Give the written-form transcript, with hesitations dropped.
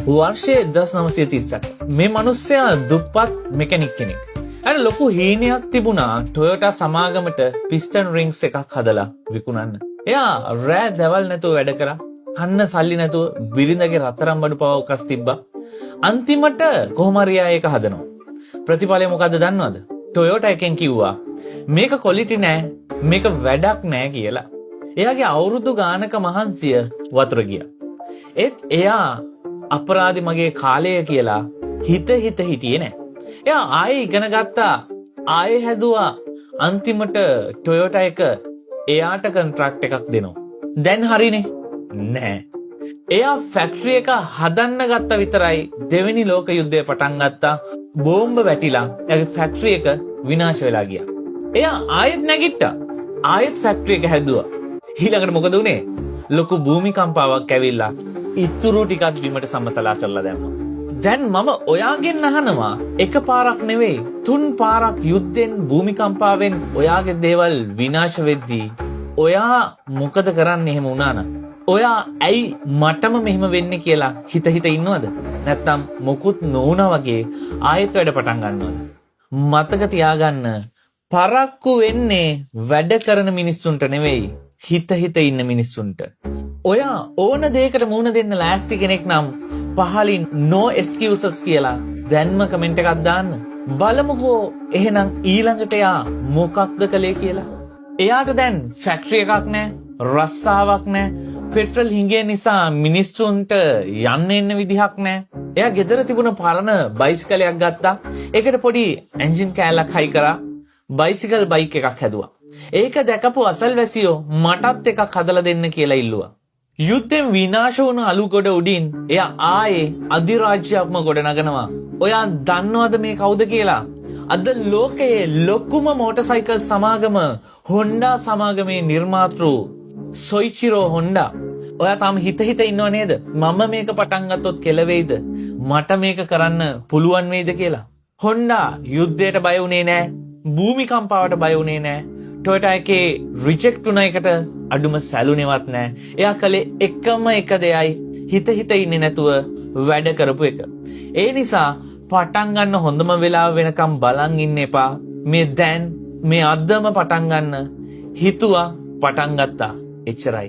වර්ෂයේ 1930ක් මේ මිනිස්සයා දුප්පත් මෙකැනික් කෙනෙක්. අර ලොකු හීනයක් තිබුණා ටොයෝටා සමාගමට පිස්ටන් රින්ග්ස් එකක් හදලා විකුණන්න. එයා රෑ දවල් නැතුව වැඩ කරා. කන්න සල්ලි නැතුව බිරිඳගේ රත්තරන් බඩු පව උකස් තිබ්බා. අන්තිමට කොහොම හරි එයා ඒක හදනවා. ප්‍රතිඵලය මොකද්ද දන්නවද? ටොයෝටා එකෙන් කිව්වා මේක ක්වොලිටි නෑ, මේක වැඩක් නෑ කියලා. එයාගේ අවුරුදු ගානක මහන්සිය වතුර ගියා. ඒත් එයා අපරාධි මගේ කාලය කියලා හිත හිටියේ නෑ. එයා ආයේ ඉගෙන ගත්තා, ආයේ හැදුවා. අන්තිමට ටොයෝටා එක එයාට කොන්ට්‍රැක්ට් එකක් දෙනවා. දැන් හරිනේ නෑ. එයා ෆැක්ටරි එක හදන්න ගත්ත විතරයි දෙවෙනි ලෝක යුද්ධය පටන් ගත්තා. බෝම්බ වැටිලා එයාගේ ෆැක්ටරි එක විනාශ වෙලා ගියා. එයා ආයෙත් නැගිට්ටා. ආයෙත් ෆැක්ටරි එක හැදුවා. ඊළඟට මොකද උනේ? ලොකු භූමිකම්පාවක් ඇවිල්ලා ඉතුරු ටිකක් බිමට සමතලා කරලා දැම්මා. දැන් මම ඔයාගෙන් අහනවා, එක පාරක් නෙවෙයි 3 පාරක් යුද්ධෙන් භූමිකම්පාවෙන් ඔයාගේ දේවල් විනාශ වෙද්දී ඔයා මොකද කරන්නේ එහෙම වුණා නම්? ඔයා ඇයි මටම මෙහෙම වෙන්නේ කියලා හිත ඉන්නවද? නැත්නම් මොකුත් නොවුනා වගේ ආයෙත් වැඩ පටන් ගන්නවද? මතක තියාගන්න, පරක්කු වෙන්නේ වැඩ කරන මිනිස්සුන්ට නෙවෙයි, හිත ඉන්න මිනිස්සුන්ට. ඔයා ඕන දෙයකට මුහුණ දෙන්න ලෑස්ති කෙනෙක් නම් පහලින් no excuses කියලා දැන්ම කමෙන්ට් එකක් දාන්න. බලමුකෝ එහෙනම් ඊළඟට එයා මොකක්ද කළේ කියලා. එයාට දැන් ෆැක්ටරි එකක් නැහැ, රස්සාවක් නැහැ, පෙට්‍රල් හිඟේ නිසා මිනිස්සුන්ට යන්න එන්න විදිහක් නැහැ. එයා ගෙදර තිබුණ පරණ බයිසිකලයක් ගත්තා. ඒකට පොඩි එන්ජින් කෑල්ලක් හයි කරා. බයිසිකල් බයික් එකක් හැදුවා. ඒක දැකපු අසල්වැසියෝ මටත් එකක් හදලා දෙන්න කියලා ඉල්ලුවා. යුද්ධෙන් විනාශ වුණු අලු ගොඩ උඩින් එයා ආයේ අධිරාජ්‍යයක්ම ගොඩ නගනවා. ඔයා දන්නවද මේ කවුද කියලා? අද ලෝකයේ ලොකුම මෝටර්සයිකල් සමාගම හොන්ඩා සමාගමේ නිර්මාතෘ සොයිචිරෝ හොන්ඩා. ඔයා තාම හිත ඉන්නව නේද? මම මේක පටන් ගත්තොත් කෙලවෙයිද? මට මේක කරන්න පුළුවන් වෙයිද කියලා? හොන්ඩා යුද්ධයට බය වුණේ නැහැ. භූමිකම්පාවට බය වුණේ නැහැ. ටොයෝටා එකේ රිජෙක්ට් වුණ එකට අඩුම සැලුනේවත් නැහැ. එයා කළේ එකම එක දෙයයි, හිත ඉන්නේ නැතුව වැඩ කරපු එක. ඒ නිසා පටන් ගන්න හොඳම වෙලාව වෙනකම් බලන් ඉන්න එපා. මේ අදම පටන් ගන්න හිතුවා, පටන් ගත්තා. එච්චරයි.